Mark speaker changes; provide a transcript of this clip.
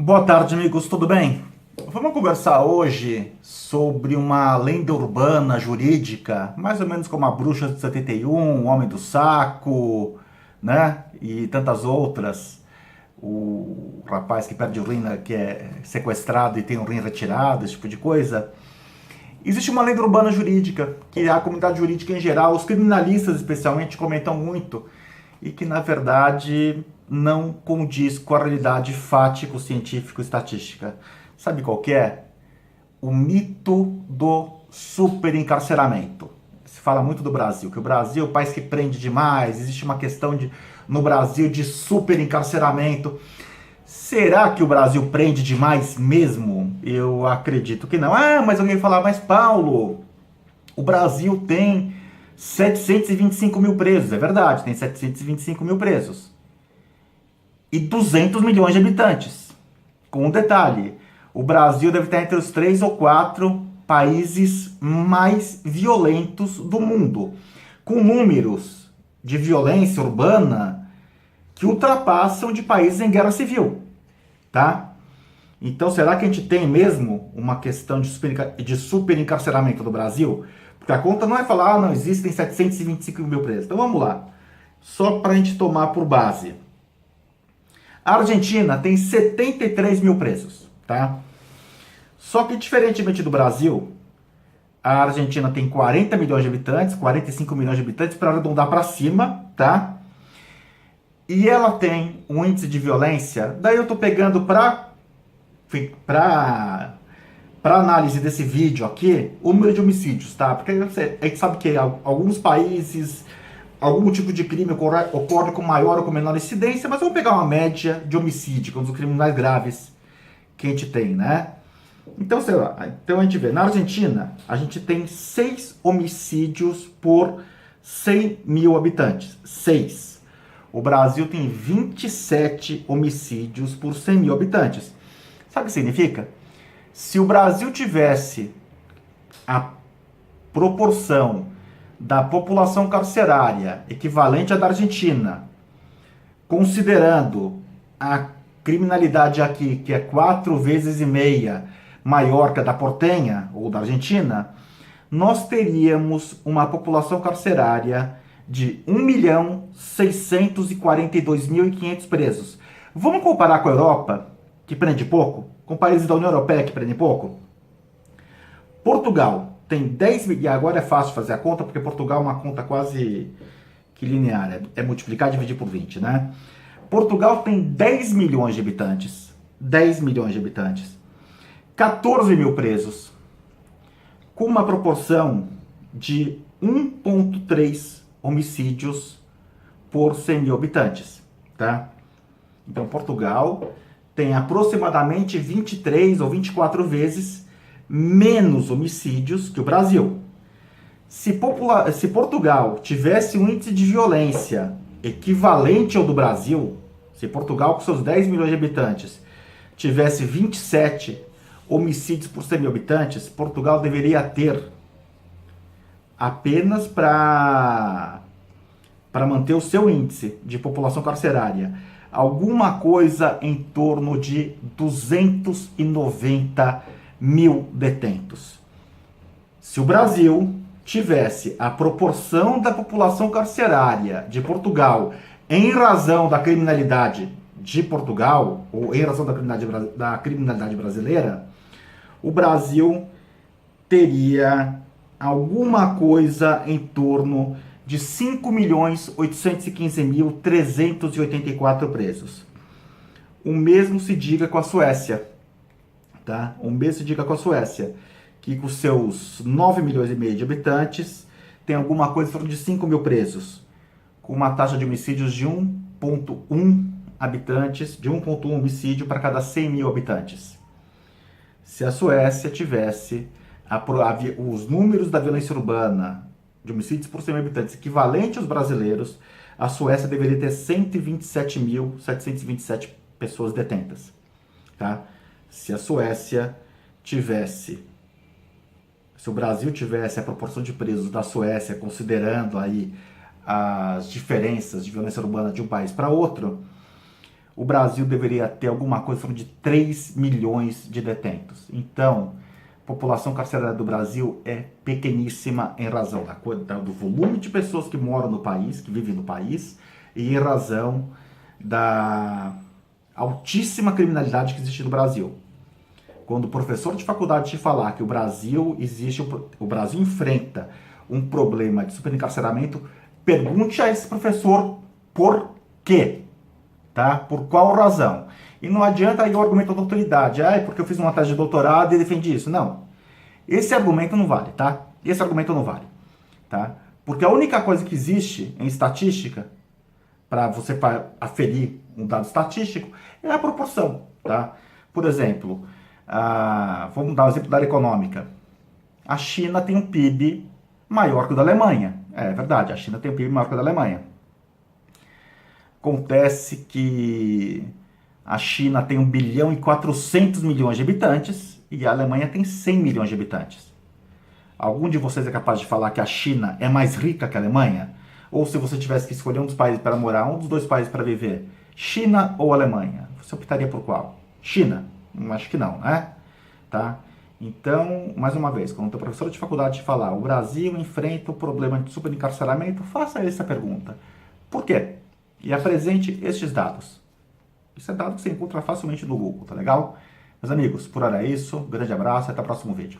Speaker 1: Boa tarde, amigos, tudo bem? Vamos conversar hoje sobre uma lenda urbana jurídica, mais ou menos como a Bruxa de 71, o Homem do Saco, né? E tantas outras. O rapaz que perde o rim, né, que é sequestrado e tem o rim retirado, esse tipo de coisa. Existe uma lenda urbana jurídica que a comunidade jurídica em geral, os criminalistas especialmente, comentam muito e que na verdade não condiz com a realidade fático-científico-estatística. Sabe qual que é? O mito do superencarceramento. Se fala muito do Brasil, que o Brasil é o país que prende demais, existe uma questão no Brasil de superencarceramento. Será que o Brasil prende demais mesmo? Eu acredito que não. Ah, mas alguém vai falar, mas Paulo, o Brasil tem 725 mil presos. É verdade, tem 725 mil presos. E 200 milhões de habitantes. Com um detalhe, o Brasil deve estar entre os 3 ou 4 países mais violentos do mundo. Com números de violência urbana que ultrapassam de países em guerra civil. Tá? Então, será que a gente tem mesmo uma questão de super encarceramento do Brasil? Porque a conta não é falar, não, existem 725 mil presos. Então, vamos lá. Só para a gente tomar por base. A Argentina tem 73 mil presos, tá? Só que, diferentemente do Brasil, a Argentina tem 40 milhões de habitantes, 45 milhões de habitantes, para arredondar para cima, tá? E ela tem um índice de violência, daí eu tô pegando para análise desse vídeo aqui, o número de homicídios, tá? Porque a gente sabe que alguns países, algum tipo de crime ocorre com maior ou com menor incidência, mas vamos pegar uma média de homicídio, que é um dos crimes mais graves que a gente tem, né? Então, sei lá, então a gente vê, na Argentina, a gente tem 6 homicídios por 100 mil habitantes. 6. O Brasil tem 27 homicídios por 100 mil habitantes. Sabe o que significa? Se o Brasil tivesse a proporção da população carcerária equivalente à da Argentina, considerando a criminalidade aqui, que é 4,5 vezes maior que a da Portenha ou da Argentina, nós teríamos uma população carcerária de 1.642.500 presos. Vamos comparar com a Europa, que prende pouco, com países da União Europeia que prendem pouco? Portugal tem 10 mil, e agora é fácil fazer a conta, porque Portugal é uma conta quase que linear, é multiplicar e dividir por 20, né? Portugal tem 10 milhões de habitantes, 10 milhões de habitantes, 14 mil presos, com uma proporção de 1,3 homicídios por 100 mil habitantes, tá? Então, Portugal tem aproximadamente 23 ou 24 vezes menos homicídios que o Brasil. Se Portugal tivesse um índice de violência equivalente ao do Brasil, se Portugal, com seus 10 milhões de habitantes, tivesse 27 homicídios por 100 mil habitantes, Portugal deveria ter apenas para manter o seu índice de população carcerária alguma coisa em torno de 290 mil detentos. Se o Brasil tivesse a proporção da população carcerária de Portugal em razão da criminalidade de Portugal, ou em razão da criminalidade brasileira, o Brasil teria alguma coisa em torno de 5.815.384 presos. O mesmo se diga com a Suécia, tá? O mesmo se diga com a Suécia, que com seus 9 milhões e meio de habitantes tem alguma coisa em torno de 5 mil presos, com uma taxa de homicídios de 1,1 habitantes, de 1,1 homicídio para cada 100 mil habitantes. Se a Suécia tivesse os números da violência urbana de homicídios por 100 mil habitantes equivalente aos brasileiros, a Suécia deveria ter 127.727 pessoas detentas. Tá? Se o Brasil tivesse a proporção de presos da Suécia, considerando aí as diferenças de violência urbana de um país para outro, o Brasil deveria ter alguma coisa de 3 milhões de detentos. Então, a população carcerária do Brasil é pequeníssima em razão do volume de pessoas que moram no país, que vivem no país, e em razão da altíssima criminalidade que existe no Brasil. Quando o professor de faculdade te falar que o Brasil enfrenta um problema de superencarceramento, pergunte a esse professor por quê, tá? Por qual razão? E não adianta aí o argumento da autoridade, porque eu fiz uma tese de doutorado e defendi isso. Não. Esse argumento não vale, tá? Esse argumento não vale, tá? Porque a única coisa que existe em estatística, para você aferir um dado estatístico, é a proporção, tá? Por exemplo, vamos dar um exemplo da área econômica. A China tem um PIB maior que o da Alemanha. É verdade, a China tem um PIB maior que o da Alemanha. Acontece que a China tem 1 bilhão e 400 milhões de habitantes e a Alemanha tem 100 milhões de habitantes. Algum de vocês é capaz de falar que a China é mais rica que a Alemanha? Ou se você tivesse que escolher um dos países para morar, um dos dois países para viver, China ou Alemanha? Você optaria por qual? China? Acho que não, né? Tá? Então, mais uma vez, quando o professor de faculdade te falar o Brasil enfrenta o problema de superencarceramento, faça essa pergunta. Por quê? E apresente estes dados. Isso é dado que você encontra facilmente no Google, tá legal? Meus amigos, por hora é isso. Grande abraço e até o próximo vídeo.